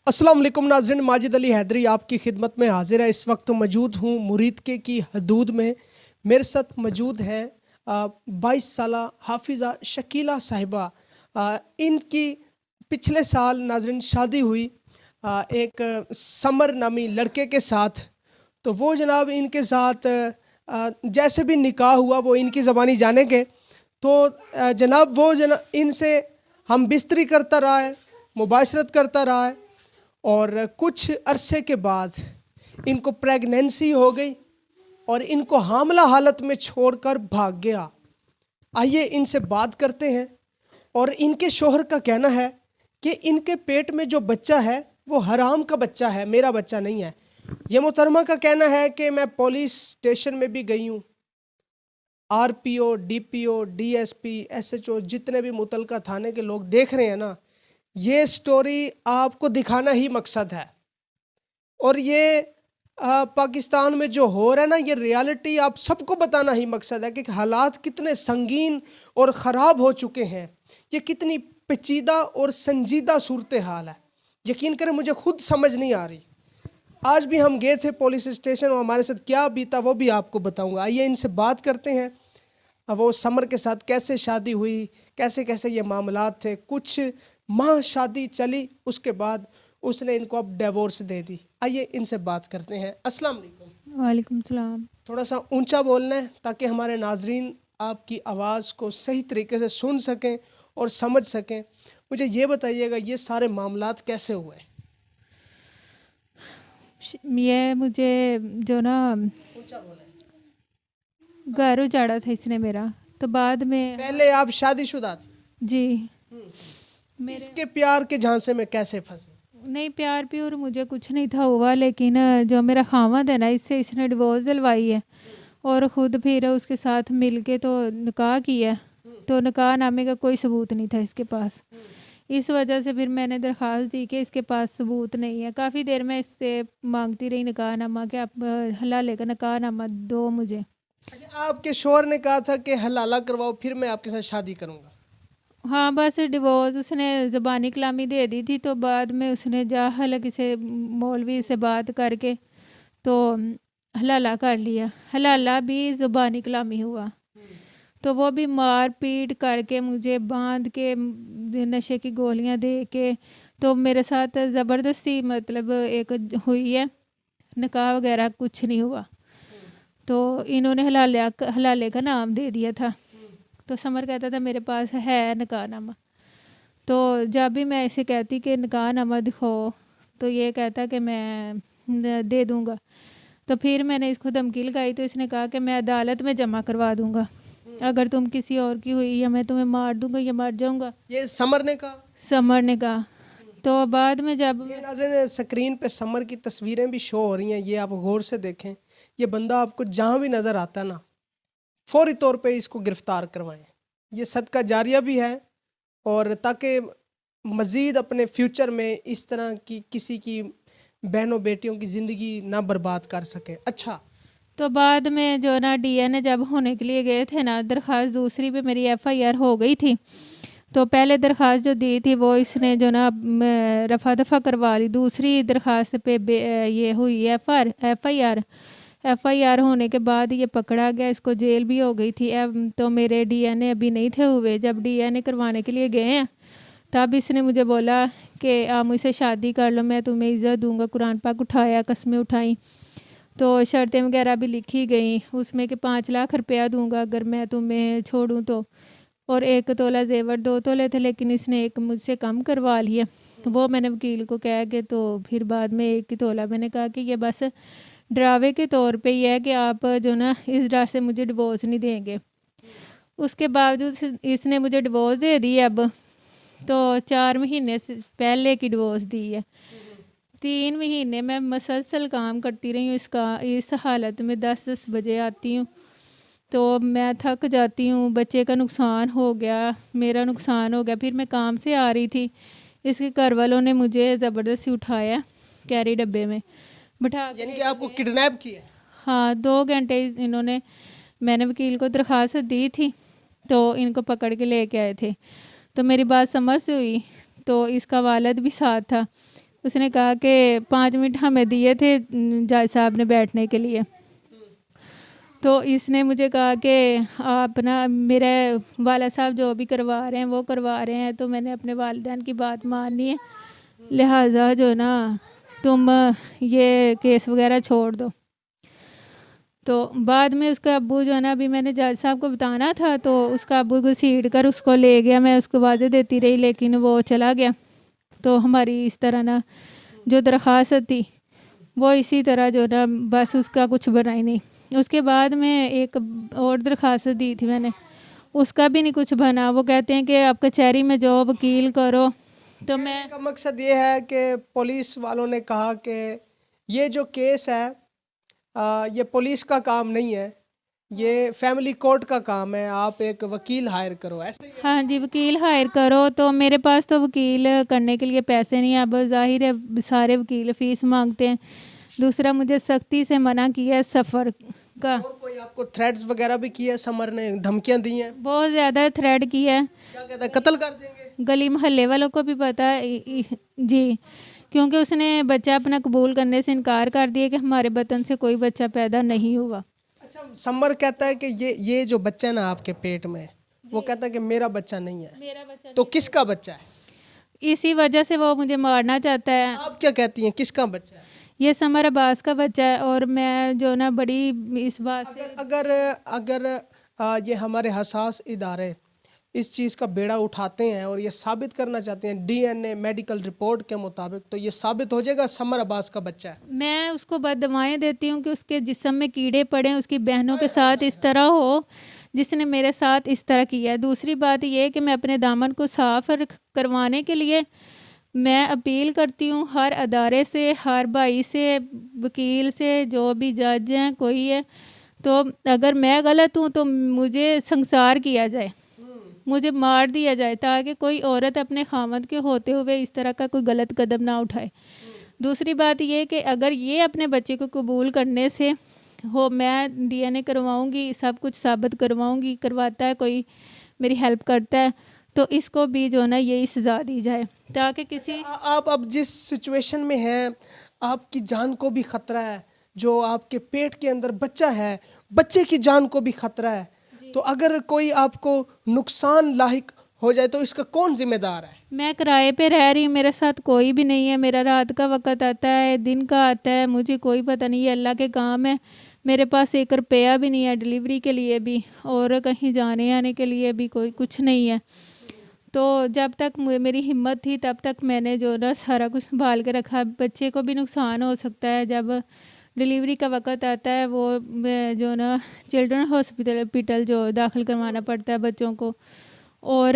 अस्सलाम वालेकुम नाज़रीन, माजिद अली हैदरी आपकी खिदमत में हाजिर है। इस वक्त मौजूद हूँ मुरीद के की हदूद में। मेरे साथ मौजूद हैं 22 साला हाफिज़ा शकीला साहिबा। इनकी पिछले साल नाज़रीन शादी हुई एक समर नामी लड़के के साथ। तो वो जनाब इनके साथ जैसे भी निकाह हुआ वो इनकी ज़बानी जानेंगे। तो जनाब वो इनसे हम बिस्तरी करता रहा है, मुबाशरत करता रहा है और कुछ अरसे के बाद इनको प्रेगनेंसी हो गई और इनको हामला हालत में छोड़कर भाग गया। आइए इनसे बात करते हैं। और इनके शोहर का कहना है कि इनके पेट में जो बच्चा है वो हराम का बच्चा है, मेरा बच्चा नहीं है। ये मोहतरमा का कहना है कि मैं पुलिस स्टेशन में भी गई हूँ, आरपीओ, डीपीओ, डीएसपी, एसएचओ, जितने भी मुतलका थाने के लोग देख रहे हैं ना, ये स्टोरी आपको दिखाना ही मकसद है। और ये पाकिस्तान में जो हो रहा है ना, ये रियलिटी आप सबको बताना ही मकसद है कि हालात कितने संगीन और ख़राब हो चुके हैं। ये कितनी पेचीदा और संजीदा सूरत हाल है, यकीन करें मुझे खुद समझ नहीं आ रही। आज भी हम गए थे पुलिस स्टेशन और हमारे साथ क्या बीता वो भी आपको बताऊंगा। आइए इनसे बात करते हैं। वो समर के साथ कैसे शादी हुई, कैसे कैसे ये मामलात थे। कुछ माह शादी चली, उसके बाद उसने इनको अब डिवोर्स दे दी। आइए इनसे बात करते हैं। अस्सलाम वालेकुम। वालेकुम सलाम। थोड़ा सा ऊंचा बोलना है ताकि हमारे नाजरीन आपकी आवाज़ को सही तरीके से सुन सकें और समझ सकें। मुझे ये बताइएगा ये सारे मामलात कैसे हुए? ये मुझे जो ना ऊंचा बोलें। घर उजाड़ा था इसने मेरा, तो बाद में पहले आप शादीशुदा थी? जी मेरे इसके प्यार के झांसे में कैसे फंसे? नहीं, प्यार प्यूर मुझे कुछ नहीं था हुआ, लेकिन जो मेरा खामद है ना, इससे इसने डिवोर्स दिलवाई है और ख़ुद फिर उसके साथ मिल के तो निकाह किया। तो निकाह नामे का कोई सबूत नहीं था इसके पास। इस वजह से फिर मैंने दरख्वास्त दी कि इसके पास सबूत नहीं है। काफ़ी देर में इससे मांगती रही निकाह नामा कि आप हलाले का निकाह नामा दो मुझे। अच्छा, आपके शोहर ने कहा था कि हलाला करवाओ फिर मैं आपके साथ शादी करूंगा? हाँ, बस डिवोर्स उसने ज़बानी कलामी दे दी थी, तो बाद में उसने जा हलक से मौलवी से बात करके तो हलाला कर लिया। हलाला भी ज़बानी कलामी हुआ, तो वो भी मार पीट करके मुझे बांध के नशे की गोलियां दे के तो मेरे साथ ज़बरदस्ती मतलब एक हुई है। निकाह वगैरह कुछ नहीं हुआ। तो इन्होंने हलाले का नाम दे दिया था। तो समर कहता था मेरे पास है निकाहनामा। तो जब भी मैं इसे कहती कि निकाहनामा दिखाओ, तो ये कहता कि मैं दे दूँगा। तो फिर मैंने इसको धमकी लगाई, तो इसने कहा कि मैं अदालत में जमा करवा दूँगा, अगर तुम किसी और की हुई या मैं तुम्हें मार दूँगा या मर जाऊँगा। ये समर ने कहा? समर ने कहा। तो बाद में जब ये नाज़रीन स्क्रीन पे समर की तस्वीरें भी शो हो रही हैं, ये आप गौर से देखें। ये बंदा आपको जहाँ भी नज़र आता है ना, फौरी तौर पे इसको गिरफ़्तार करवाएं। ये सदका जारिया भी है, और ताकि मज़ीद अपने फ्यूचर में इस तरह की किसी की बहनों बेटियों की ज़िंदगी ना बर्बाद कर सके। अच्छा, तो बाद में जो ना डीएनए जब होने के लिए गए थे ना, दरख्वास्त दूसरी पे मेरी एफआईआर हो गई थी। तो पहले दरख्वास्त जो दी थी वो इसने जो ना रफ़ा दफ़ा करवा ली। दूसरी दरख्वास्त पे ये हुई एफआईआर होने के बाद ये पकड़ा गया, इसको जेल भी हो गई थी। तो मेरे डीएनए अभी नहीं थे हुए। जब डीएनए करवाने के लिए गए हैं तब इसने मुझे बोला कि आप मुझसे शादी कर लो, मैं तुम्हें इज़्ज़त दूंगा। कुरान पाक उठाया, कस्में उठाई, तो शर्तें वगैरह भी लिखी गई उसमें कि 5 लाख रुपया दूंगा अगर मैं तुम्हें छोड़ूं तो, और 1 तोला जेवर 2 तोले थे, लेकिन इसने एक मुझसे कम करवा लिया। तो वो मैंने वकील को कह के तो फिर बाद में 1 ही तोला। मैंने कहा कि ये बस डरावे के तौर पे ही है कि आप जो ना इस डर से मुझे डिवोर्स नहीं देंगे। उसके बावजूद इसने मुझे डिवोर्स दे दी। अब तो 4 महीने से पहले की डिवोर्स दी है। 3 महीने मैं मसलसल काम करती रही हूँ इस हालत में। 10-10 बजे आती हूँ तो मैं थक जाती हूँ। बच्चे का नुकसान हो गया, मेरा नुकसान हो गया। फिर मैं काम से आ रही थी, इसके घर वालों ने मुझे ज़बरदस्ती उठाया कैरी डब्बे में बिठा, यानी कि आपको किडनैप किया? हाँ, 2 घंटे इन्होंने, मैंने वकील को दरख्वास्त दी थी तो इनको पकड़ के लेके आए थे। तो मेरी बात समझ से हुई, तो इसका वालिद भी साथ था। उसने कहा कि 5 मिनट हमें दिए थे जज साहब ने बैठने के लिए। तो इसने मुझे कहा कि आप ना मेरे वाला साहब जो भी करवा रहे हैं वो करवा रहे हैं, तो मैंने अपने वालिदैन की बात माननी है, लिहाजा जो ना तुम ये केस वगैरह छोड़ दो। तो बाद में उसका अब्बू जो है ना, अभी मैंने जज साहब को बताना था तो उसका अब्बू घसीट कर उसको ले गया। मैं उसको वाजे देती रही लेकिन वो चला गया। तो हमारी इस तरह ना जो दरख्वास्त थी वो इसी तरह जो ना बस उसका कुछ बना ही नहीं। उसके बाद में एक और दरख्वास्त दी थी मैंने, उसका भी नहीं कुछ बना। वो कहते हैं कि आप कचहरी में जाओ, वकील करो। तो मैं का मकसद ये है कि पुलिस वालों ने कहा कि ये जो केस है ये पुलिस का काम नहीं है, ये फैमिली कोर्ट का काम है, आप एक वकील हायर करो, ऐसे ही है। हाँ जी, वकील हायर करो। तो मेरे पास तो वकील करने के लिए पैसे नहीं है। अब ज़ाहिर है सारे वकील फ़ीस मांगते हैं। दूसरा मुझे सख्ती से मना किया है सफ़र का। और कोई आपको थ्रेड्स वगैरह भी किया है, समर ने धमकियां दी हैं? बहुत ज़्यादा थ्रेड किया है। क्या कहता है, कत्ल कर देंगे? गली मोहल्ले वालों को भी पता है जी, क्योंकि उसने बच्चा अपना कबूल करने से इनकार कर दिया कि हमारे वतन से कोई बच्चा पैदा नहीं हुआ। अच्छा, समर कहता है कि ये जो बच्चा है ना आपके पेट में, वो कहता है कि मेरा बच्चा नहीं है। मेरा बच्चा तो किसका बच्चा है? इसी वजह से वो मुझे मारना चाहता है। आप क्या कहती हैं, किसका बच्चा है? ये समर अब्बास का बच्चा है। और मैं जो ना बड़ी इस बात से अगर अगर ये हमारे हसास इदारे इस चीज़ का बेड़ा उठाते हैं और ये साबित करना चाहते हैं डीएनए मेडिकल रिपोर्ट के मुताबिक, तो ये साबित हो जाएगा समर अब्बास का बच्चा है। मैं उसको बददुआएं देती हूँ कि उसके जिस्म में कीड़े पड़े, उसकी बहनों के साथ इस तरह हो जिसने मेरे साथ इस तरह किया है। दूसरी बात ये है कि मैं अपने दामन को साफ करवाने के लिए मैं अपील करती हूँ हर अदारे से, हर भाई से, वकील से, जो भी जज हैं कोई है, तो अगर मैं गलत हूँ तो मुझे संसार किया जाए, मुझे मार दिया जाए, ताकि कोई औरत अपने खामद के होते हुए इस तरह का कोई गलत कदम ना उठाए। दूसरी बात ये कि अगर ये अपने बच्चे को कबूल करने से हो, मैं डीएनए करवाऊंगी, सब कुछ साबित करवाऊंगी, करवाता है कोई मेरी हेल्प करता है तो इसको भी जो ना यही सज़ा दी जाए, ताकि किसी आप अब जिस सिचुएशन में हैं, आपकी जान को भी खतरा है, जो आपके पेट के अंदर बच्चा है, बच्चे की जान को भी खतरा है। तो अगर कोई आपको नुकसान लाहिक हो जाए तो इसका कौन जिम्मेदार है? मैं किराए पे रह रही हूँ, मेरे साथ कोई भी नहीं है। मेरा रात का वक्त आता है, दिन का आता है, मुझे कोई पता नहीं है, अल्लाह के काम है। मेरे पास 1 रुपया भी नहीं है डिलीवरी के लिए भी, और कहीं जाने आने के लिए भी कोई कुछ नहीं है। तो जब तक मेरी हिम्मत थी तब तक मैंने जो ना सारा कुछ संभाल के रखा। बच्चे को भी नुकसान हो सकता है, जब डिलीवरी का वक्त आता है वो जो ना चिल्ड्रन हॉस्पिटल जो दाखिल करवाना पड़ता है बच्चों को। और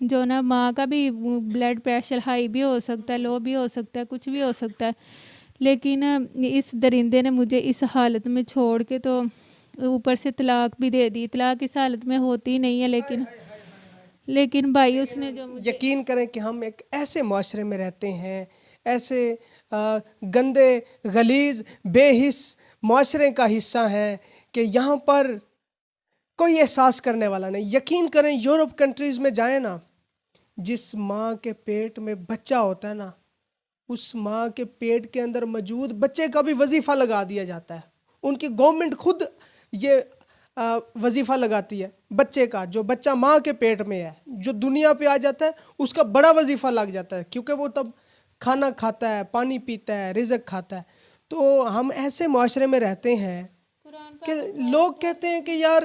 जो ना माँ का भी ब्लड प्रेशर हाई भी हो सकता है, लो भी हो सकता है, कुछ भी हो सकता है। लेकिन इस दरिंदे ने मुझे इस हालत में छोड़ के तो ऊपर से तलाक भी दे दी। तलाक इस हालत में होती ही नहीं है, लेकिन भाई उसने जो मुझे यकीन करें कि हम एक ऐसे माशरे में रहते हैं, ऐसे गंदे गलीज बेहिस माशरे का हिस्सा है कि यहाँ पर कोई एहसास करने वाला नहीं। यकीन करें, यूरोप कंट्रीज़ में जाए ना, जिस माँ के पेट में बच्चा होता है ना, उस माँ के पेट के अंदर मौजूद बच्चे का भी वजीफ़ा लगा दिया जाता है। उनकी गवर्नमेंट खुद ये वजीफ़ा लगाती है बच्चे का। जो बच्चा माँ के पेट में है, जो दुनिया पे आ जाता है, उसका बड़ा वजीफ़ा लग जाता है, क्योंकि वो तब खाना खाता है, पानी पीता है, रिज़्क खाता है। तो हम ऐसे माशरे में रहते हैं कि लोग कहते हैं कि यार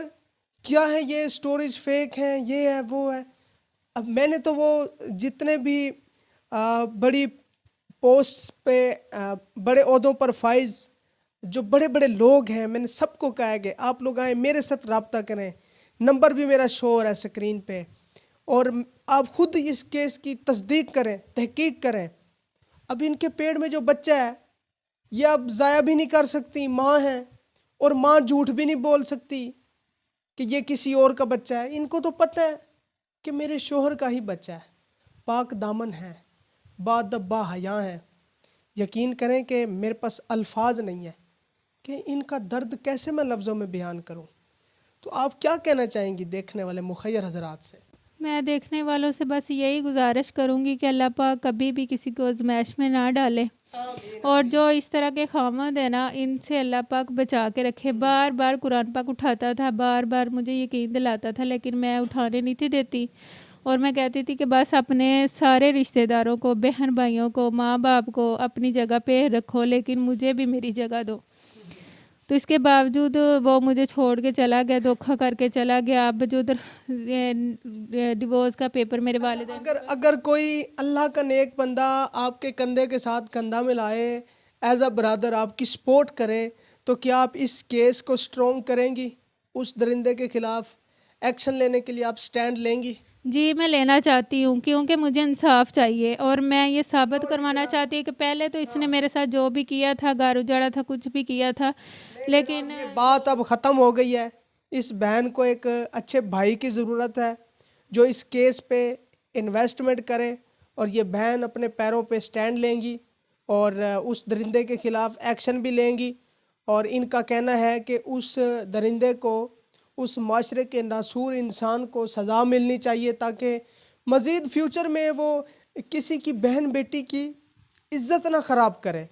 क्या है ये, स्टोरीज फेक हैं, ये है वो है। अब मैंने तो वो जितने भी बड़ी पोस्ट्स पे बड़े ओहदों पर फाइज जो बड़े बड़े लोग हैं, मैंने सबको कहा है कि आप लोग आए, मेरे साथ रब्ता करें। नंबर भी मेरा शो हो रहा है स्क्रीन पे, और आप खुद इस केस की तस्दीक करें, तहकीक करें। अब इनके पेट में जो बच्चा है ये अब ज़ाया भी नहीं कर सकती, माँ है, और माँ झूठ भी नहीं बोल सकती कि ये किसी और का बच्चा है। इनको तो पता है कि मेरे शोहर का ही बच्चा है, पाक दामन है, बादब्बा हया है। यकीन करें कि मेरे पास अल्फाज नहीं है कि इनका दर्द कैसे मैं लफ्ज़ों में बयान करूं। तो आप क्या कहना चाहेंगी देखने वाले मुखय्यर हजरात से? मैं देखने वालों से बस यही गुजारिश करूँगी कि अल्लाह पाक कभी भी किसी को आज़माइश में ना डाले, और जो इस तरह के खामद है ना, इनसे अल्लाह पाक बचा के रखे। बार बार कुरान पाक उठाता था, बार बार मुझे यकीन दिलाता था, लेकिन मैं उठाने नहीं थी देती। और मैं कहती थी कि बस अपने सारे रिश्तेदारों को, बहन भाइयों को, माँ बाप को अपनी जगह पे रखो, लेकिन मुझे भी मेरी जगह दो। तो इसके बावजूद वो मुझे छोड़ के चला गया, धोखा करके चला गया। अब जो डिवोर्स का पेपर मेरे वालिदैन, अगर अगर कोई अल्लाह का नेक बंदा आपके कंधे के साथ कंधा मिलाए, एज अ ब्रदर आपकी सपोर्ट करे, तो क्या आप इस केस को स्ट्रॉन्ग करेंगी? उस दरिंदे के खिलाफ एक्शन लेने के लिए आप स्टैंड लेंगी? जी मैं लेना चाहती हूँ, क्योंकि मुझे इंसाफ चाहिए और मैं ये साबित करवाना चाहती हूँ कि पहले तो इसने मेरे साथ जो भी किया था, घर उजाड़ा था, कुछ भी किया था, लेकिन ये बात अब ख़त्म हो गई है। इस बहन को एक अच्छे भाई की ज़रूरत है जो इस केस पे इन्वेस्टमेंट करे, और ये बहन अपने पैरों पे स्टैंड लेंगी और उस दरिंदे के ख़िलाफ़ एक्शन भी लेंगी। और इनका कहना है कि उस दरिंदे को, उस माशरे के नासूर इंसान को सज़ा मिलनी चाहिए, ताकि मज़ीद फ्यूचर में वो किसी की बहन बेटी की इज़्ज़त ना ख़राब करे,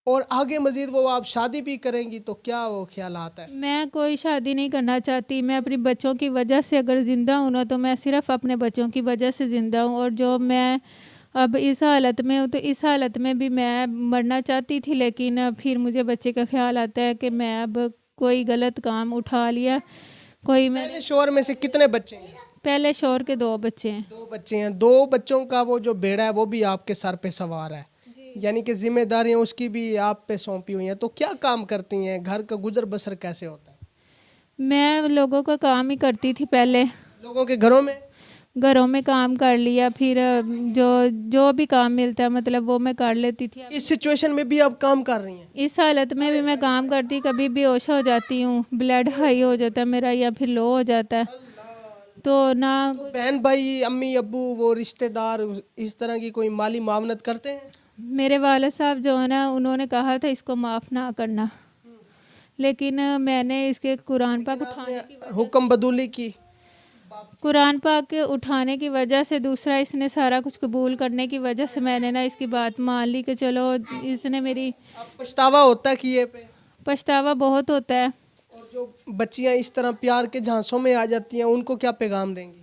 और आगे मज़ीद वो आप शादी भी करेंगी तो क्या वो ख्यालात है? मैं कोई शादी नहीं करना चाहती। मैं अपनी बच्चों की वजह से अगर ज़िंदा हूँ ना, तो मैं सिर्फ़ अपने बच्चों की वजह से ज़िंदा हूँ। और जो मैं अब इस हालत में हूँ, तो इस हालत में भी मैं मरना चाहती थी, लेकिन फिर मुझे बच्चे का ख्याल आता है कि मैं अब कोई गलत काम उठा लिया। कोई मैं पहले शोहर में से कितने बच्चे हैं? पहले शोहर के 2 बच्चे हैं। 2 बच्चे हैं। 2 बच्चों का वो जो बेड़ा है वो भी आपके सर पे सवार है, यानी कि जिम्मेदारियां उसकी भी आप पे सौंपी हुई हैं। तो क्या काम करती हैं? घर का गुजर बसर कैसे होता है? मैं लोगों का काम ही करती थी पहले, लोगों के घरों में काम कर लिया, फिर जो जो भी काम मिलता है मतलब वो मैं कर लेती थी। इस सिचुएशन में भी आप काम कर रही हैं? इस हालत में भी मैं काम करती, कभी बेहोश हो जाती हूँ, ब्लड हाई हो जाता है मेरा या फिर लो हो जाता है, तो ना तो बहन भाई, अम्मी अब्बू, वो रिश्तेदार इस तरह की कोई माली मावनत करते हैं? मेरे वाले साहब जो है ना, उन्होंने कहा था इसको माफ़ ना करना, लेकिन मैंने इसके हुक्म बदूली की? कुरान पाक के उठाने की वजह से, दूसरा इसने सारा कुछ कबूल करने की वजह से मैंने ना इसकी बात मान ली कि चलो इसने मेरी। अब पछतावा होता है किए पे? पछतावा बहुत होता है। और जो बच्चियां इस तरह प्यार के झांसों में आ जाती हैं, उनको क्या पैगाम देंगी?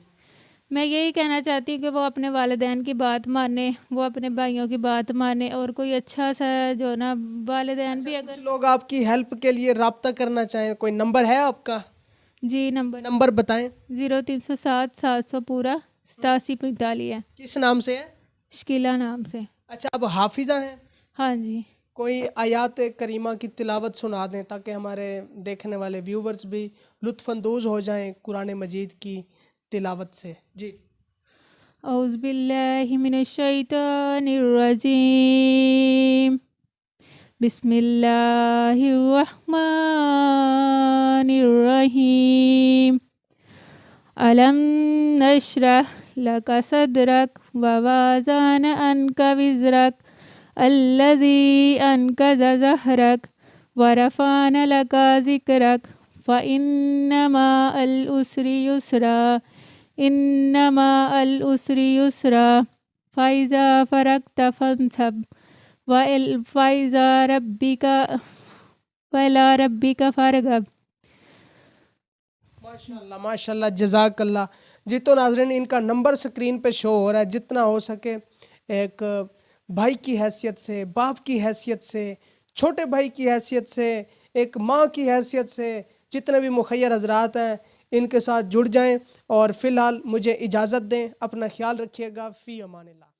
मैं यही कहना चाहती हूँ कि वो अपने वालिदैन की बात माने, वो अपने भाइयों की बात माने, और कोई अच्छा सा जो ना वालिदैन भी कुछ लोग आपकी हेल्प के लिए राब्ता करना चाहें, कोई नंबर है आपका? जी नंबर बताएं। 0307 700 पूरा 8745 है। किस नाम से है? शकीला नाम से। अच्छा, अब हाफिजा हैं? हाँ जी। कोई आयात करीमा की तिलावत सुना दें ताकि हमारे देखने वाले व्यूवर्स भी लुत्फ़अंदोज़ हो जाएं कुरान मजीद की तिलावत से। जी। औज़ु बिल्लाहि मिनश शैतानिर रजीम। बिस्मिल्लाहिर रहमानिर रहीम। अलम नशरह लका सदरक व वज़अना अन्का विज़रक अल्लज़ी अनक़ज़ ज़हरक व रफ़अना लका ज़िक्रक फ़इन्नमा अल उसरि युसरा इन्नमा अल उसरि युसरा फ़इज़ा फ़रग़्त फ़ंसब फ़इज़ा इला रब्बिका फ़रग़ब। माशाल्लाह माशाल्लाह, जज़ाकल्लाह। जी, तो नाज़रीन, इनका नंबर स्क्रीन पे शो हो रहा है। जितना हो सके एक भाई की हैसियत से, बाप की हैसियत से, छोटे भाई की हैसियत से, एक माँ की हैसियत से, जितने भी मुखय्यर हजरात हैं इनके साथ जुड़ जाएं। और फ़िलहाल मुझे इजाज़त दें। अपना ख्याल रखिएगा। फ़ी अमानिल्लाह।